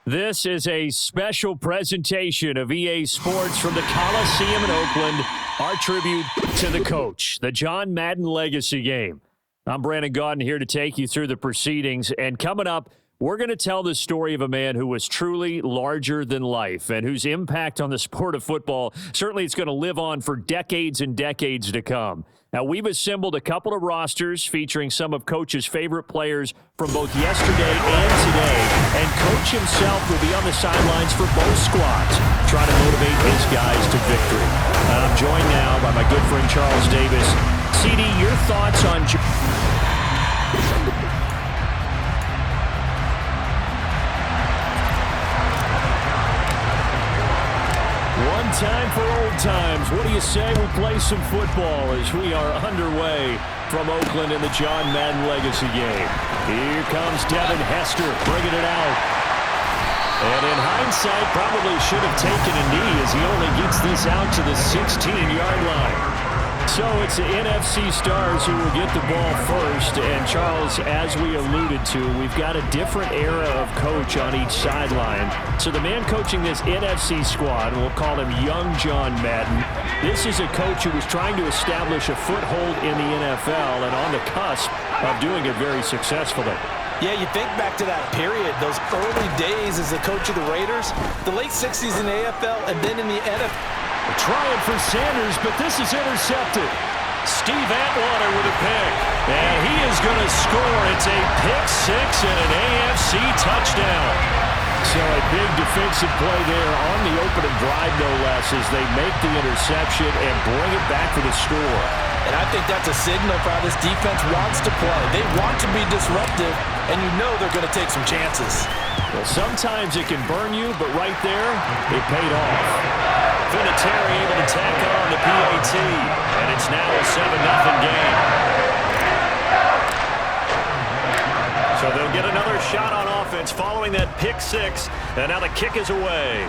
This is a special presentation of EA Sports from the Coliseum in Oakland, our tribute to the coach, the John Madden Legacy Game. I'm Brandon Gaudin here to take you through the proceedings, and coming up, we're going to tell the story of a man who was truly larger than life and whose impact on the sport of football certainly is going to live on for decades and decades to come. Now, we've assembled a couple of rosters featuring some of Coach's favorite players from both yesterday and today, and Coach himself will be on the sidelines for both squads, trying to motivate his guys to victory. I'm joined now by my good friend Charles Davis. CD, your thoughts on... One time for old times. What do you say we play some football as we are underway from Oakland in the John Madden Legacy Game. Here comes Devin Hester bringing it out. And in hindsight, probably should have taken a knee as he only gets this out to the 16-yard line. So it's the NFC stars who will get the ball first. And Charles, as we alluded to, we've got a different era of coach on each sideline. So the man coaching this NFC squad, we'll call him Young John Madden. This is a coach who was trying to establish a foothold in the NFL and on the cusp of doing it very successfully. Yeah, you think back to that period, those early days as the coach of the Raiders, the late 60s in the AFL, and then in the NFL. Trying for Sanders, but this is intercepted. Steve Atwater with a pick, and he is going to score. It's a pick six and an AFC touchdown. So a big defensive play there on the opening drive, no less, as they make the interception and bring it back for the score. And I think that's a signal for how this defense wants to play. They want to be disruptive, and you know they're going to take some chances. Well, sometimes it can burn you, but right there, it paid off. Vinatieri able to tack on the PAT, and it's now a 7-0 game. So they'll get another shot on offense following that pick six, and now the kick is away.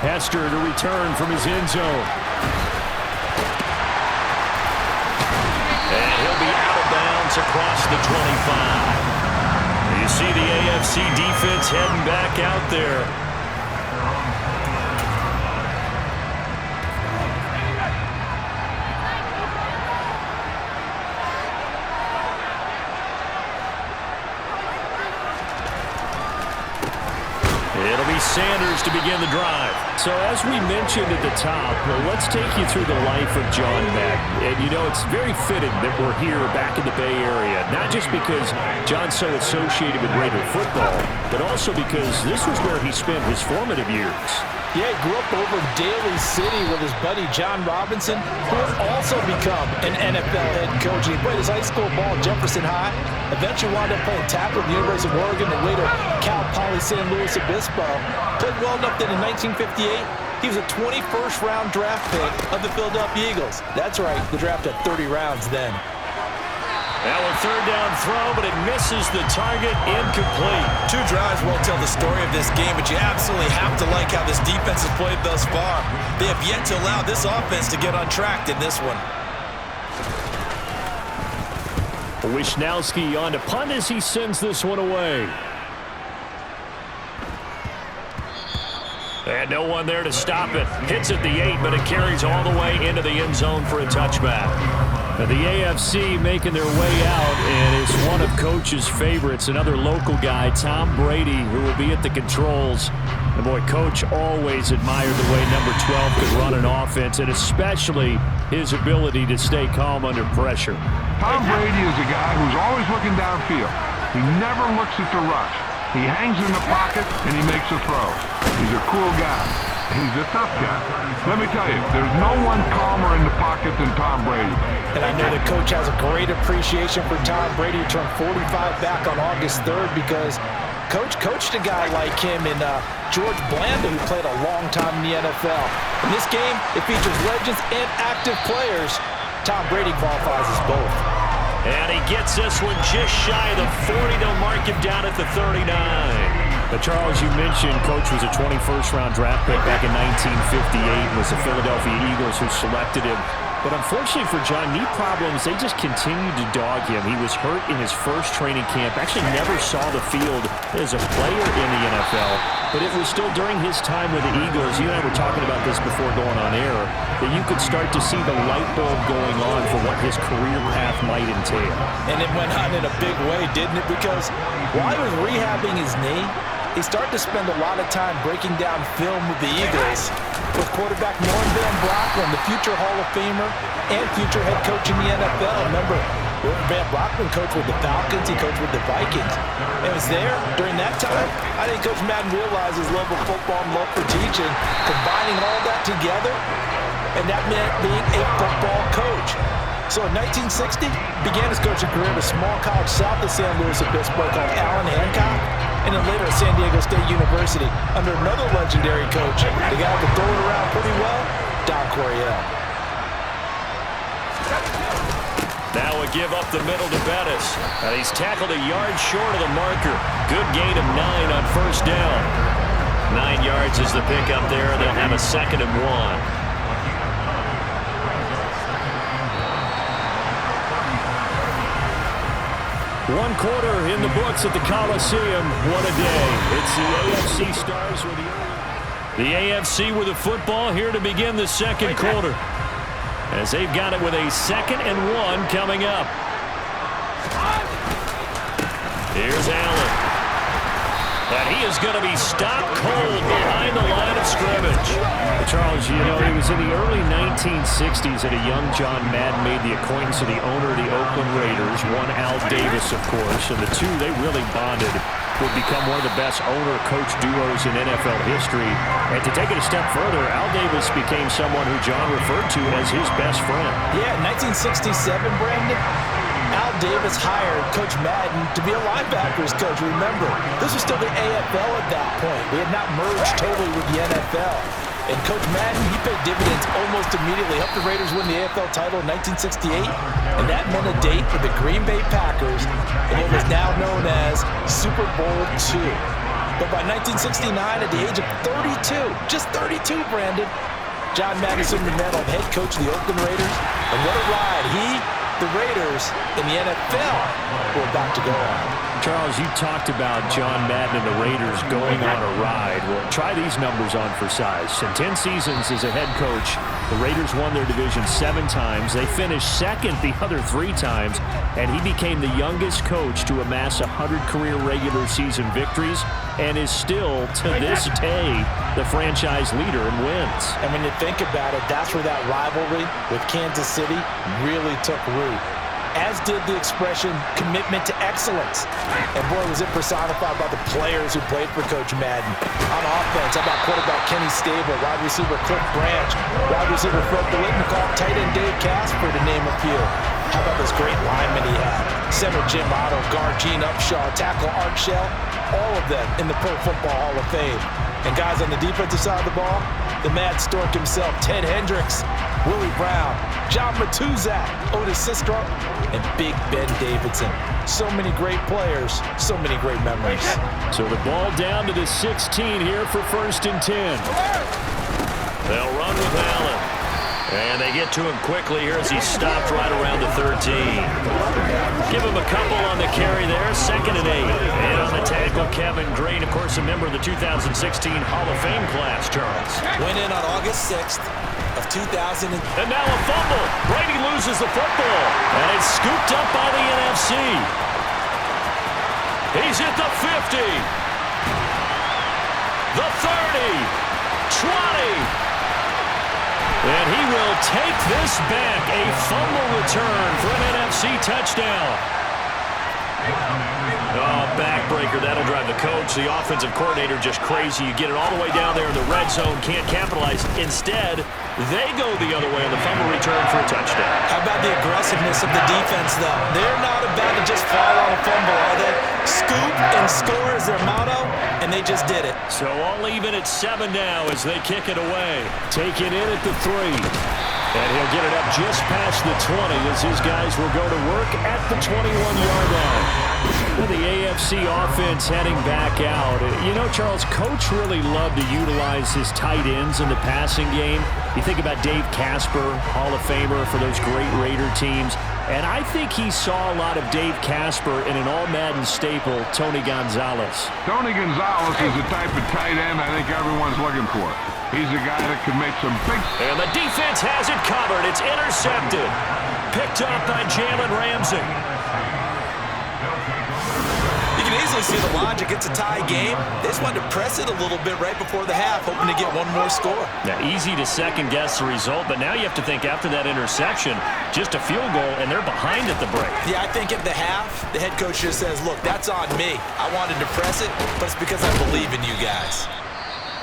Hester to return from his end zone. And he'll be out of bounds across the 25. You see the AFC defense heading back out there. It'll be Sanders to begin the drive. So as we mentioned at the top, let's take you through the life of John Madden. And you know, it's very fitting that we're here back in the Bay Area, not just because John's so associated with Raider football, but also because this was where he spent his formative years. Yeah, he grew up over in Daly City with his buddy John Robinson, who has also become an NFL head coach. He played his high school ball at Jefferson High, eventually wound up playing tackle at the University of Oregon, and later Cal Poly San Luis Obispo. Played well enough that in 1958, he was a 21st round draft pick of the Philadelphia Eagles. That's right, the draft had 30 rounds then. Now a third down throw, but it misses the target, incomplete. Two drives won't tell the story of this game, but you absolutely have to like how this defense has played thus far. They have yet to allow this offense to get untracked in this one. Wishnowski on to punt as he sends this one away. And no one there to stop it. Hits at the 8, but it carries all the way into the end zone for a touchback. Now the AFC making their way out, and it's one of Coach's favorites, another local guy, Tom Brady, who will be at the controls. And boy, Coach always admired the way number 12 could run an offense, and especially his ability to stay calm under pressure. Tom Brady is a guy who's always looking downfield. He never looks at the rush. He hangs in the pocket, and he makes a throw. He's a cool guy. He's a tough guy. Let me tell you, there's no one calmer in the pocket than Tom Brady. And I know the coach has a great appreciation for Tom Brady, who turned 45 back on August 3rd, because Coach coached a guy like him in George Blanda, who played a long time in the NFL. In this game, it features legends and active players. Tom Brady qualifies as both. And he gets this one just shy of the 40. They'll mark him down at the 39. But Charles, you mentioned Coach was a 21st round draft pick back in 1958. It was the Philadelphia Eagles who selected him. But unfortunately for John, knee problems, they just continued to dog him. He was hurt in his first training camp, actually never saw the field as a player in the NFL, but it was still during his time with the Eagles. You and I were talking about this before going on air, that you could start to see the light bulb going on for what his career path might entail. And it went on in a big way, didn't it? Because while he was rehabbing his knee, he started to spend a lot of time breaking down film with the Eagles with quarterback Norm Van Brocklin, the future Hall of Famer and future head coach in the NFL. Remember, Norm Van Brocklin coached with the Falcons, he coached with the Vikings. And it was there during that time, I think Coach Madden realized his love of football and love for teaching, combining all that together, and that meant being a football coach. So in 1960, began his coaching career at a small college south of San Luis Obispo called Allen Hancock, and then later at San Diego State University under another legendary coach, the guy who could throw it around pretty well, Don Coryell. Now a give up the middle to Bettis. He's tackled a yard short of the marker. Good gain of 9 on first down. 9 yards is the pickup there. They'll have a 2nd and 1. 1 quarter in the books at the Coliseum. What a day. It's the AFC Stars with the AFC with the football here to begin the second quarter, as they've got it with a 2nd and 1 coming up. Here's Allen. And he is going to be stopped cold behind the line of scrimmage. Charles, you know, it was in the early 1960s that a young John Madden made the acquaintance of the owner of the Oakland Raiders, one Al Davis, of course, and the two, they really bonded, would become one of the best owner-coach duos in NFL history. And to take it a step further, Al Davis became someone who John referred to as his best friend. Yeah, 1967, Brandon. Al Davis hired Coach Madden to be a linebackers coach. Remember, this was still the AFL at that point. We had not merged totally with the NFL. And Coach Madden, he paid dividends almost immediately. Helped the Raiders win the AFL title in 1968. And that meant a date for the Green Bay Packers in what was now known as Super Bowl II. But by 1969, at the age of 32, just 32, Brandon, John Madden assumed the mantle of head coach of the Oakland Raiders. And what a ride the Raiders in the NFL were about to go on. Charles, you talked about John Madden and the Raiders going on a ride. Well, try these numbers on for size. In 10 seasons as a head coach, the Raiders won their division 7 times. They finished second the other 3 times, and he became the youngest coach to amass 100 career regular season victories and is still, to this day, the franchise leader in wins. And when you think about it, that's where that rivalry with Kansas City really took root, as did the expression commitment to excellence. And boy, was it personified by the players who played for Coach Madden. On offense, how about quarterback Kenny Stabler, wide receiver Cliff Branch, wide receiver Fred Biletnikoff, tight end Dave Casper, to name a few. How about this great lineman he had? Center Jim Otto, guard Gene Upshaw, tackle Art Shell, all of them in the Pro Football Hall of Fame. And guys on the defensive side of the ball, the Mad Stork himself, Ted Hendricks, Willie Brown, John Matuzak, Otis Sistrom, and Big Ben Davidson. So many great players, so many great memories. So the ball down to the 16 here for 1st and 10. They'll run with Allen. And they get to him quickly here as he stopped right around the 13. Give him a couple on the carry there, 2nd and 8. And on the tackle, Kevin Grain, of course, a member of the 2016 Hall of Fame class, Charles. Went in on August 6th of 2000. And now a fumble. Brady loses the football. And it's scooped up by the NFC. He's at the 50. The 30. 20. And he will take this back. A fumble return for an NFC touchdown. Oh, backbreaker. That'll drive the coach, the offensive coordinator, just crazy. You get it all the way down there in the red zone, can't capitalize. Instead, they go the other way on the fumble return for a touchdown. How about the aggressiveness of the defense, though? They're not about to just fall on a fumble, are they? Scoop and score is their motto, and they just did it. So all even at 7 now as they kick it away. Take it in at the 3. And he'll get it up just past the 20 as his guys will go to work at the 21-yard line. The AFC offense heading back out. You know, Charles, Coach really loved to utilize his tight ends in the passing game. You think about Dave Casper, Hall of Famer for those great Raider teams. And I think he saw a lot of Dave Casper in an all-Madden staple, Tony Gonzalez. Tony Gonzalez is the type of tight end I think everyone's looking for. He's a guy that can make some big... And the defense has it covered. It's intercepted. Picked up by Jalen Ramsey. You can easily see the logic. It's a tie game. They just wanted to press it a little bit right before the half, hoping to get one more score. Now, easy to second-guess the result, but now you have to think after that interception, just a field goal, and they're behind at the break. Yeah, I think at the half, the head coach just says, look, that's on me. I wanted to press it, but it's because I believe in you guys.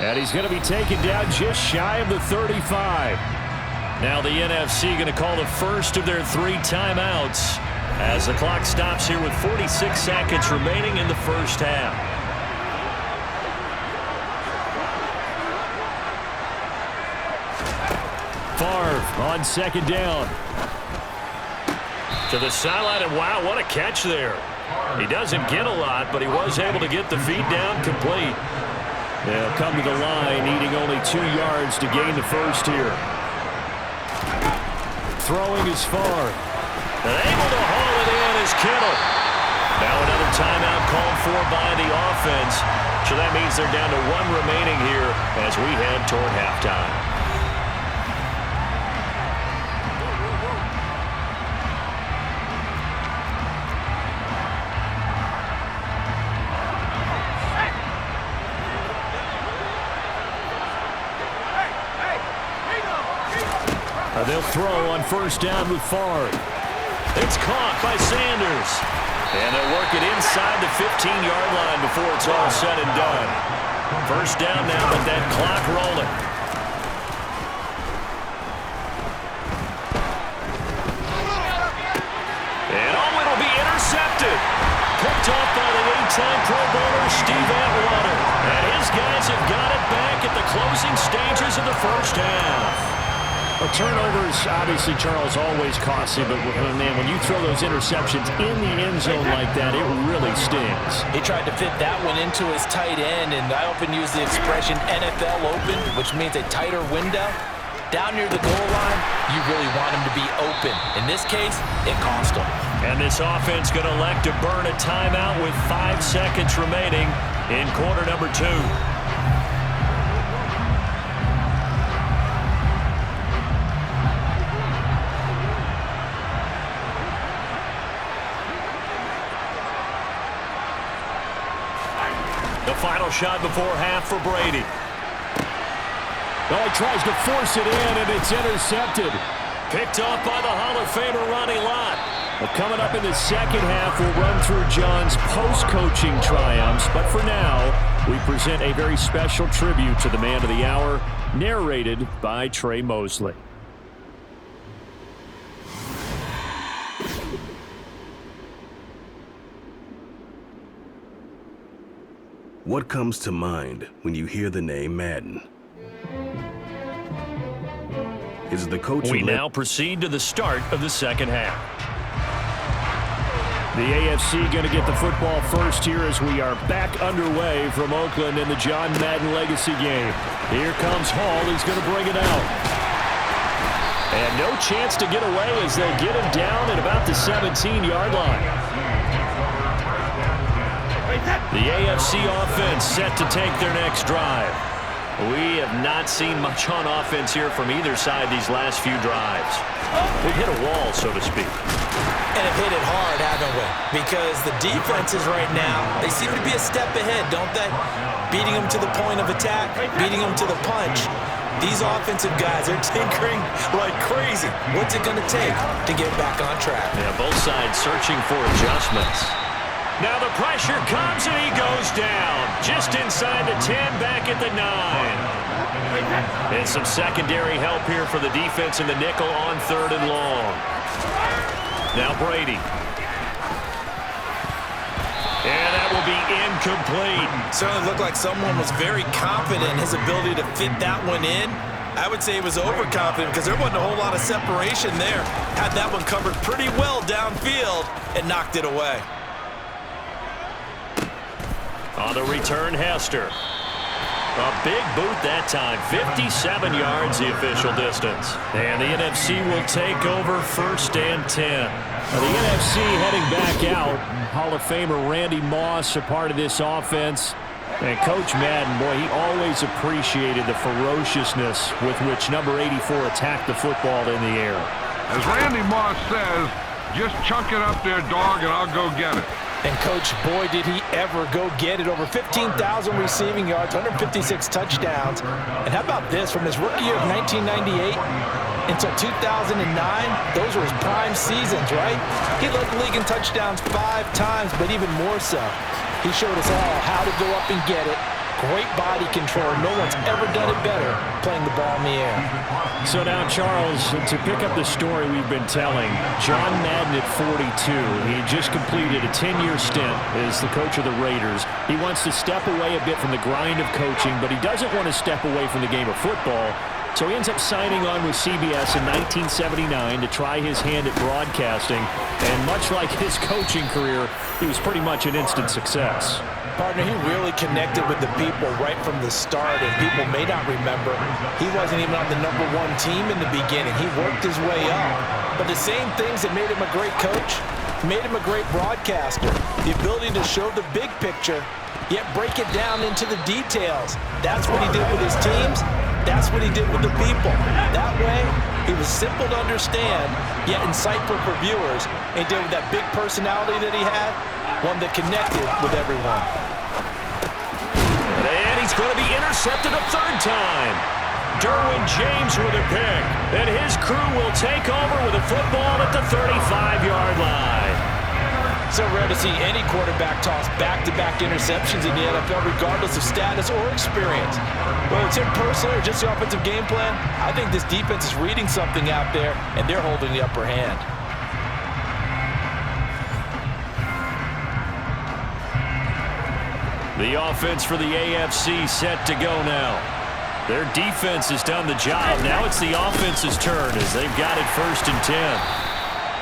And he's going to be taken down just shy of the 35. Now the NFC going to call the first of their 3 timeouts as the clock stops here with 46 seconds remaining in the first half. Favre on second down. To the sideline, and wow, what a catch there. He doesn't get a lot, but he was able to get the feet down complete. They'll come to the line, needing only 2 yards to gain the first here. Throwing is Favre. And able to haul it in is Kittle. Now another timeout called for by the offense. So that means they're down to 1 remaining here as we head toward halftime. They'll throw on first down with Favre. It's caught by Sanders. And they'll work it inside the 15-yard line before it's all said and done. First down now with that clock rolling. And it'll be intercepted. Picked off by the 8-time Pro Bowler Steve Atwater. And his guys have got it back at the closing stages of the first half. Well, turnovers, obviously, Charles, always costly, but, man, when you throw those interceptions in the end zone like that, it really stings. He tried to fit that one into his tight end, and I often use the expression NFL open, which means a tighter window. Down near the goal line, you really want him to be open. In this case, it cost him. And this offense going to elect to burn a timeout with 5 seconds remaining in quarter number 2. Final shot before half for Brady. Well, he tries to force it in, and it's intercepted. Picked off by the Hall of Famer Ronnie Lott. Well, coming up in the second half, we'll run through John's post-coaching triumphs. But for now, we present a very special tribute to the man of the hour, narrated by Trey Mosley. What comes to mind when you hear the name Madden? Is the coach? We now proceed to the start of the second half. The AFC going to get the football first here as we are back underway from Oakland in the John Madden Legacy game. Here comes Hall. He's going to bring it out. And no chance to get away as they'll get him down at about the 17-yard line. The AFC offense set to take their next drive. We have not seen much on offense here from either side these last few drives. We've hit a wall, so to speak. And have hit it hard, haven't we? Because the defenses right now, they seem to be a step ahead, don't they? Beating them to the point of attack, beating them to the punch. These offensive guys are tinkering like crazy. What's it going to take to get back on track? Yeah, both sides searching for adjustments. Now the pressure comes and he goes down. Just inside the 10, back at the 9. And some secondary help here for the defense in the nickel on 3rd and long. Now Brady. And that will be incomplete. Certainly looked like someone was very confident in his ability to fit that one in. I would say he was overconfident because there wasn't a whole lot of separation there. Had that one covered pretty well downfield and knocked it away. On the return, Hester. A big boot that time. 57 yards, the official distance. And the NFC will take over 1st and 10. Now the NFC heading back out. Hall of Famer Randy Moss a part of this offense. And Coach Madden, boy, he always appreciated the ferociousness with which number 84 attacked the football in the air. As Randy Moss says, just chunk it up there, dog, and I'll go get it. And, Coach, boy, did he ever go get it. Over 15,000 receiving yards, 156 touchdowns. And how about this? From his rookie year of 1998 until 2009, those were his prime seasons, right? He led the league in touchdowns 5 times, but even more so, he showed us all how to go up and get it. Great body control. No one's ever done it better playing the ball in the air. So now, Charles, to pick up the story we've been telling, John Madden at 42, he just completed a 10-year stint as the coach of the Raiders. He wants to step away a bit from the grind of coaching, but he doesn't want to step away from the game of football. So he ends up signing on with CBS in 1979 to try his hand at broadcasting. And much like his coaching career, he was pretty much an instant success. Partner, he really connected with the people right from the start, and people may not remember, he wasn't even on the #1 team in the beginning. He worked his way up. But the same things that made him a great coach made him a great broadcaster. The ability to show the big picture, yet break it down into the details. That's what he did with his teams. That's what he did with the people. That way, he was simple to understand, yet insightful for viewers, and did with that big personality that he had, one that connected with everyone. And he's going to be intercepted a 3rd time. Derwin James with a pick. And his crew will take over with a football at the 35-yard line. So rare to see any quarterback toss back-to-back interceptions in the NFL, regardless of status or experience. Whether it's him personally or just the offensive game plan, I think this defense is reading something out there, and they're holding the upper hand. The offense for the AFC set to go now. Their defense has done the job. Now it's the offense's turn as they've got it 1st and 10.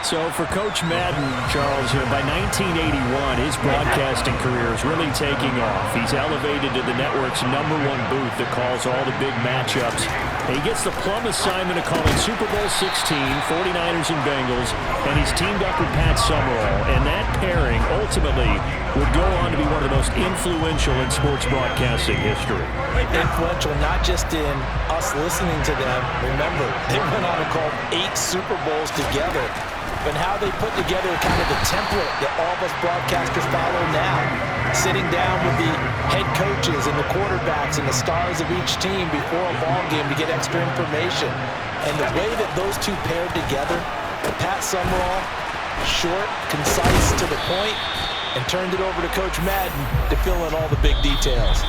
So for Coach Madden, Charles, by 1981, his broadcasting career is really taking off. He's elevated to the network's #1 booth that calls all the big matchups. And he gets the plum assignment of calling Super Bowl 16, 49ers and Bengals, and he's teamed up with Pat Summerall. And that pairing ultimately would go on to be one of the most influential in sports broadcasting history. Influential not just in us listening to them. Remember, they went on and called 8 Super Bowls together. And how they put together kind of the template that all of us broadcasters follow now. Sitting down with the head coaches and the quarterbacks and the stars of each team before a ball game to get extra information. And the way that those two paired together, Pat Summerall, short, concise, to the point, and turned it over to Coach Madden to fill in all the big details.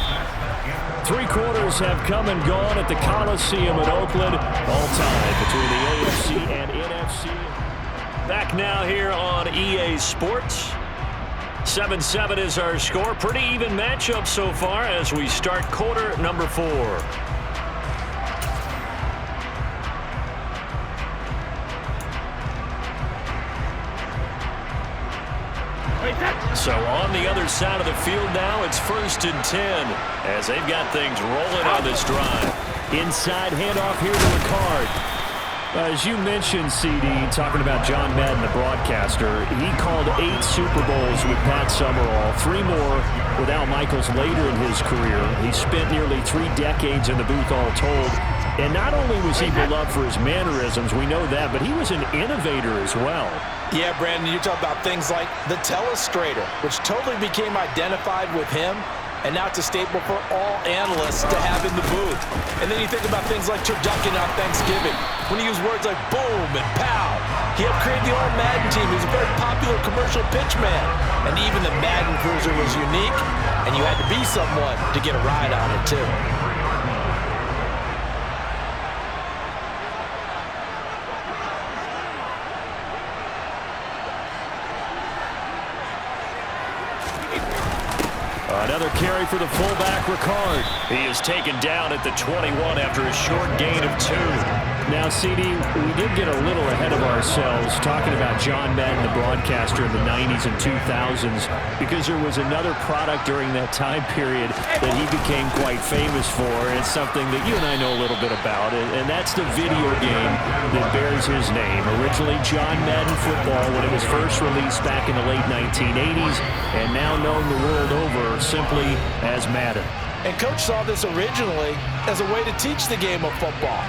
3 quarters have come and gone at the Coliseum in Oakland. All time between the AFC and NFC. Back now here on EA Sports. 7-7 is our score. Pretty even matchup so far as we start quarter number 4. So on the other side of the field now, it's 1st and 10 as they've got things rolling on this drive. Inside handoff here to Ricard. As you mentioned, CD, talking about John Madden, the broadcaster, he called 8 Super Bowls with Pat Summerall, 3 more with Al Michaels later in his career. He spent nearly 3 decades in the booth all told. And not only was he beloved for his mannerisms, we know that, but he was an innovator as well. Yeah, Brandon, you talk about things like the telestrator, which totally became identified with him. And now it's a staple for all analysts to have in the booth. And then you think about things like turducken on Thanksgiving, when he used words like boom and pow. He helped create the All-Madden team. He was a very popular commercial pitch man. And even the Madden Cruiser was unique, and you had to be someone to get a ride on it, too. Another carry for the fullback, Ricard. He is taken down at the 21 after a short gain of 2. Now, CD, we did get a little ahead of ourselves talking about John Madden, the broadcaster in the 90s and 2000s, because there was another product during that time period that he became quite famous for, and it's something that you and I know a little bit about, and that's the video game that bears his name. Originally John Madden Football when it was first released back in the late 1980s, and now known the world over simply as Madden. And Coach saw this originally as a way to teach the game of football.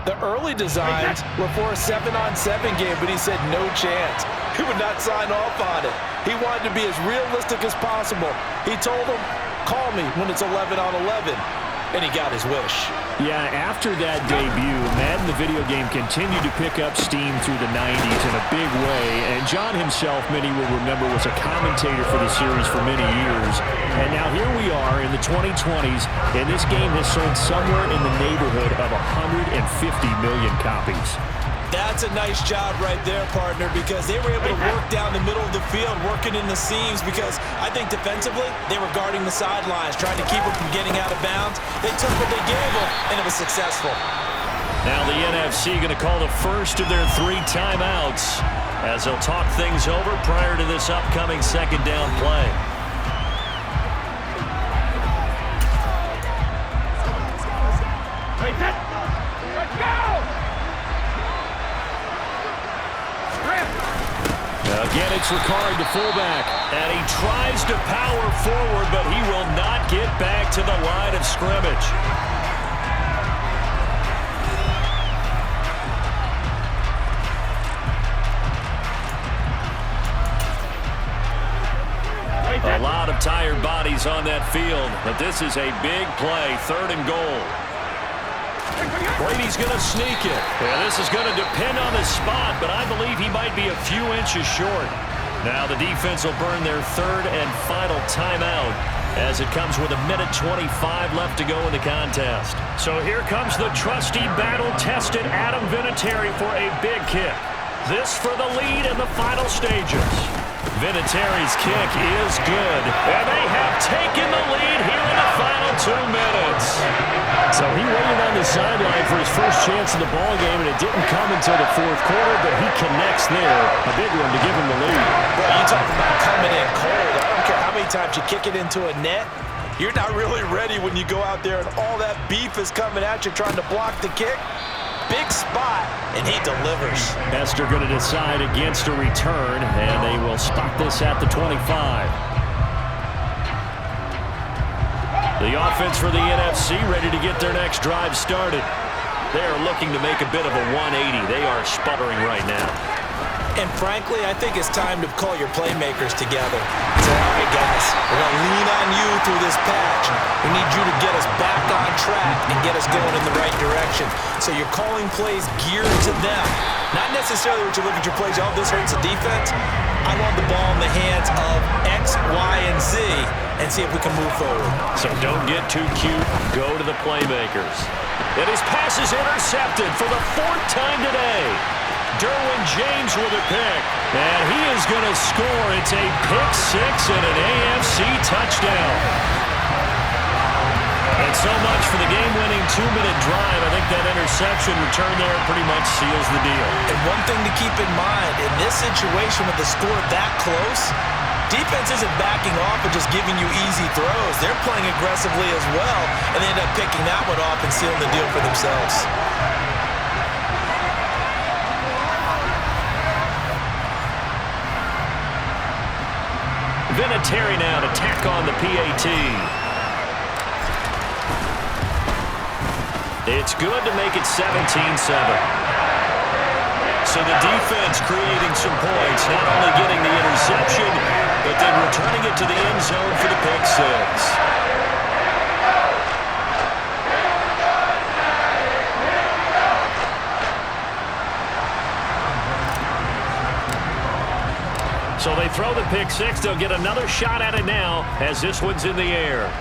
The early designs were for a 7-on-7 game, but he said no chance. He would not sign off on it. He wanted to be as realistic as possible. He told them, call me when it's 11-on-11. And he got his wish. Yeah, after that debut, Madden the video game continued to pick up steam through the 90s in a big way, and John himself, many will remember, was a commentator for the series for many years. And now here we are in the 2020s, and this game has sold somewhere in the neighborhood of 150 million copies. That's a nice job right there, partner, because they were able to work down the middle of the field, working in the seams, because I think defensively, they were guarding the sidelines, trying to keep them from getting out of bounds. They took what they gave them, and it was successful. Now the NFC going to call the first of their 3 timeouts as they'll talk things over prior to this upcoming second down play. Again, it's Ricard, the fullback, and he tries to power forward, but he will not get back to the line of scrimmage. A lot of tired bodies on that field, but this is a big play, 3rd and goal. Brady's going to sneak it. Yeah, this is going to depend on the spot, but I believe he might be a few inches short. Now the defense will burn their 3rd and final timeout as it comes with 1:25 left to go in the contest. So here comes the trusty, battle-tested Adam Vinatieri for a big kick. This for the lead in the final stages. Vinatieri's kick is good, and they have taken the lead here in the final 2 minutes. So he waited on the sideline for his first chance in the ball game, and it didn't come until the 4th quarter, but he connects there. A big one to give him the lead. Well, you talk about coming in cold. I don't care how many times you kick it into a net. You're not really ready when you go out there and all that beef is coming at you trying to block the kick. Big spot, and he delivers. Hester going to decide against a return, and they will spot this at the 25. The offense for the NFC ready to get their next drive started. They are looking to make a bit of a 180. They are sputtering right now. And frankly, I think it's time to call your playmakers together. Say, all right, guys, we're going to lean on you through this patch. We need you to get us back on track and get us going in the right direction. So you're calling plays geared to them. Not necessarily what you look at your plays, oh, this hurts the defense. I want the ball in the hands of X, Y, and Z and see if we can move forward. So don't get too cute. Go to the playmakers. And his pass is intercepted for the 4th time today. Derwin James with a pick, and he is going to score. It's a pick 6 and an AFC touchdown. And so much for the game-winning 2-minute drive. I think that interception return there pretty much seals the deal. And one thing to keep in mind, in this situation with the score that close, defense isn't backing off and just giving you easy throws. They're playing aggressively as well, and they end up picking that one off and sealing the deal for themselves. Vinatieri now to tack on the PAT. It's good to make it 17-7. So the defense creating some points, not only getting the interception, but then returning it to the end zone for the pick 6. So they throw the pick 6. They'll get another shot at it now as this one's in the air.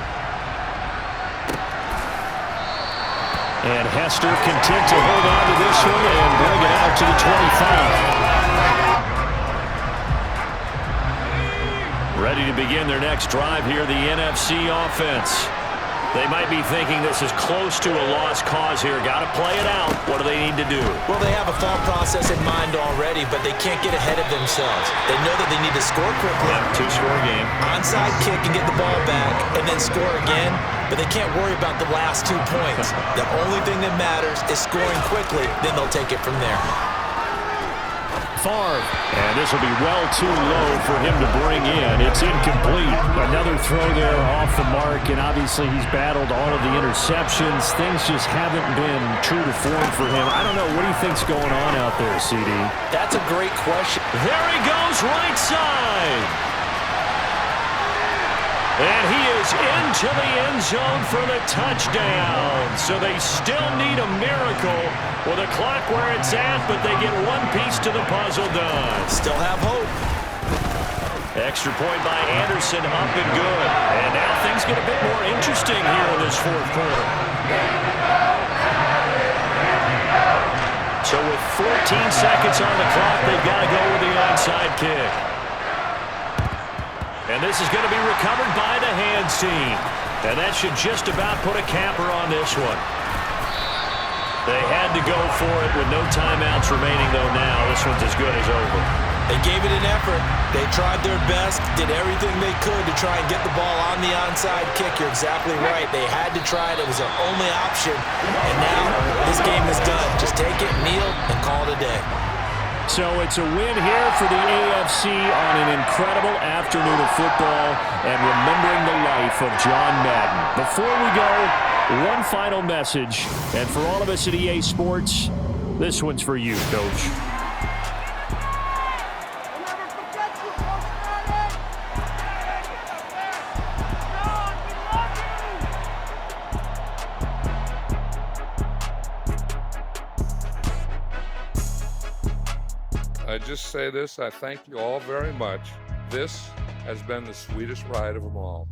And Hester content to hold on to this one and bring it out to the 25. Ready to begin their next drive here, the NFC offense. They might be thinking this is close to a lost cause here. Got to play it out. What do they need to do? Well, they have a thought process in mind already, but they can't get ahead of themselves. They know that they need to score quickly. Yep, two-score game. Onside kick and get the ball back, and then score again. But they can't worry about the last 2 points. The only thing that matters is scoring quickly. Then they'll take it from there. Favre. And this will be well too low for him to bring in. It's incomplete. Another throw there off the mark, and obviously he's battled all of the interceptions. Things just haven't been true to form for him. I don't know. What do you think's going on out there, CD? That's a great question. There he goes, right side. And he is into the end zone for the touchdown. So they still need a miracle with a clock where it's at, but they get one piece to the puzzle done. Still have hope. Extra point by Anderson, up and good. And now things get a bit more interesting here in this fourth quarter. So with 14 seconds on the clock, they've got to go with the onside kick. And this is going to be recovered by the hands team. And that should just about put a capper on this one. They had to go for it with no timeouts remaining, though, now. This one's as good as over. They gave it an effort. They tried their best, did everything they could to try and get the ball on the onside kick. You're exactly right. They had to try it. It was their only option. And now this game is done. Just take it, kneel, and call it a day. So it's a win here for the AFC on an incredible afternoon of football and remembering the life of John Madden. Before we go, one final message. And for all of us at EA Sports, this one's for you, Coach. I just say this, I thank you all very much. This has been the sweetest ride of them all.